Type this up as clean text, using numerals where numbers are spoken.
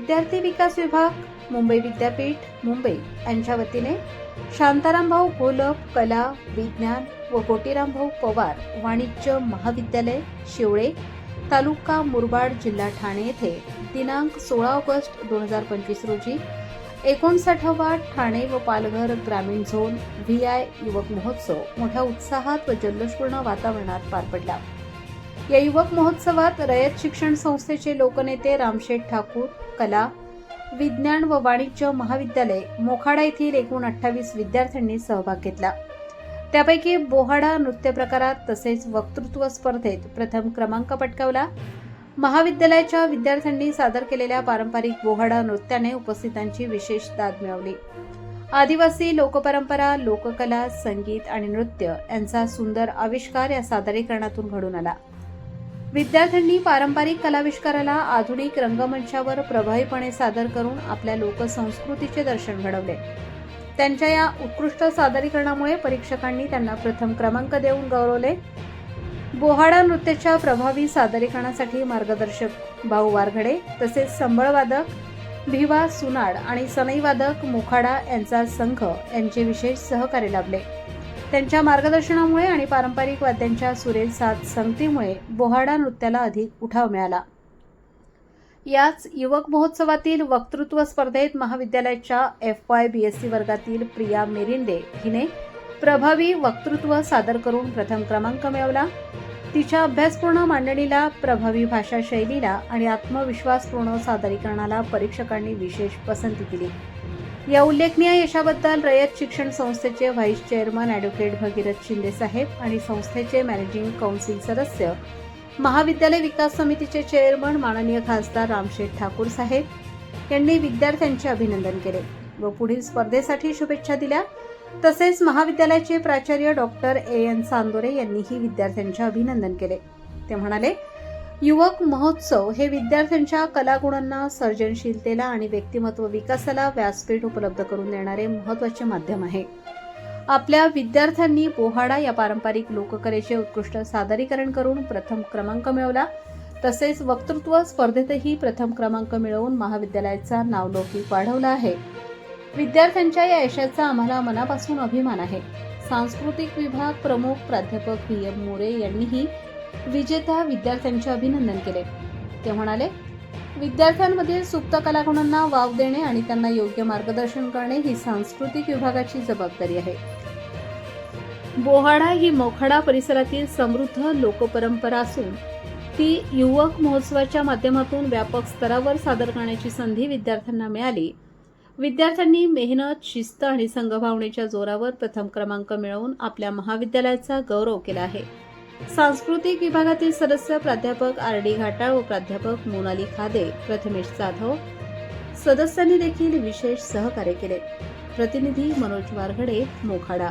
विद्यार्थी विकास विभाग, मुंबई विद्यापीठ, मुंबई यांच्या वतीने शांतारामभाऊ घोलप कला, विज्ञान व गोटीरामभाऊ पवार वाणिज्य महाविद्यालय, शिवळे, तालुका मुरबाड, जिल्हा ठाणे येथे दिनांक 16 ऑगस्ट 2025 रोजी 59वा ठाणे व पालघर ग्रामीण झोन VI युवक महोत्सव मोठ्या उत्साहात व जल्लोषपूर्ण वातावरणात पार पडला। या युवक महोत्सवात रयत शिक्षण संस्थेचे लोकनेते रामशेठ ठाकूर, कला, विज्ञान व वाणिज्य महाविद्यालय मोखाडा येथील एकूण 28 विद्यार्थ्यांनी सहभाग घेतला। त्यापैकी बोहाडा नृत्य प्रकारात तसेच वक्तृत्व स्पर्धेत प्रथम क्रमांक पटकावला। महाविद्यालयाच्या विद्यार्थ्यांनी सादर केलेल्या पारंपरिक बोहाडा नृत्याने उपस्थितांची विशेष दाद मिळवली। आदिवासी लोकपरंपरा, लोककला, संगीत आणि नृत्य यांचा सुंदर आविष्कार या सादरीकरणातून घडून आला। विद्यार्थ्यांनी पारंपरिक कलाविष्काराला आधुनिक रंगमंचावर प्रभावीपणे सादर करून आपल्या लोकसंस्कृतीचे दर्शन घडवले। त्यांच्या या उत्कृष्ट सादरीकरणामुळे परीक्षकांनी त्यांना प्रथम क्रमांक देऊन गौरवले। बोहाडा नृत्याच्या प्रभावी सादरीकरणासाठी मार्गदर्शक भाऊ वारघडे तसेच संबळवादक भिवा सुनाड आणि सनईवादक मोखाडा यांचा संघ यांचे विशेष सहकार्य लाभले। त्यांच्या मार्गदर्शनामुळे आणि पारंपरिक वाद्यांच्या सुरेल साथ संगतीमुळे बोहाडा नृत्याला अधिक उठाव मिळाला। याच युवक महोत्सवातील वक्तृत्व स्पर्धेत महाविद्यालयाच्या FY BSc वर्गातील प्रिया मेरिंडे हिने प्रभावी वक्तृत्व सादर करून प्रथम क्रमांक मिळवला। तिच्या अभ्यासपूर्ण मांडणीला, प्रभावी भाषा शैलीला आणि आत्मविश्वासपूर्ण सादरीकरणाला परीक्षकांनी विशेष पसंती दिली। या उल्लेखनीय यशाबद्दल रयत शिक्षण संस्थेचे vice chairman advocate Bhagirath Shinde साहेब आणि संस्थेचे मॅनेजिंग काउन्सिल सदस्य, महाविद्यालय विकास समितीचे चेअरमन माननीय खासदार रामशेठ ठाकूर साहेब यांनी विद्यार्थ्यांचे अभिनंदन केले व पुढील स्पर्धेसाठी शुभेच्छा दिल्या। तसेच महाविद्यालयाचे प्राचार्य डॉक्टर AN चांदोरे यांनीही विद्यार्थ्यांचे अभिनंदन केले। ते म्हणाले, युवक महोत्सव हे विद्यार्थ्यांच्या कलागुणांना, सर्जनशीलतेला आणि व्यक्तिमत्व विकासाला व्यासपीठ उपलब्ध करून देणारे महत्त्वाचे माध्यम आहे। आपल्या विद्यार्थ्यांनी बोहाडा या पारंपरिक लोककलेचे उत्कृष्ट सादरीकरण करून प्रथम क्रमांक मिळवला। तसेच वक्तृत्व स्पर्धेतही प्रथम क्रमांक मिळवून महाविद्यालयाचा नावलौकिक वाढवला आहे। विद्यार्थ्यांच्या या यशाचा आम्हाला मनापासून अभिमान आहे। सांस्कृतिक विभाग प्रमुख प्राध्यापक VM मोरे यांनीही विजेत्या विद्यार्थ्यांचे अभिनंदन केले। ते म्हणाले, विद्यार्थ्यांमधील सुप्त कलागुणांना वाव देणे आणि त्यांना योग्य मार्गदर्शन करणे ही सांस्कृतिक विभागाची जबाबदारी आहे। बोहाडा ही मोखाडा परिसरातील समृद्ध लोकपरंपरा असून ती युवक महोत्सवाच्या माध्यमातून व्यापक स्तरावर सादर करण्याची संधी विद्यार्थ्यांना मिळाली। विद्यार्थ्यांनी मेहनत, शिस्त आणि संघभावनेच्या जोरावर प्रथम क्रमांक मिळवून आपल्या महाविद्यालयाचा गौरव केला आहे। सांस्कृतिक विभागातील सदस्य प्राध्यापक RD घाटाळ व प्राध्यापक मोनाली खादे, प्रथमेश जाधव सदस्यांनी देखील विशेष सहकार्य केले। प्रतिनिधी मनोज वारघडे, मोखाडा।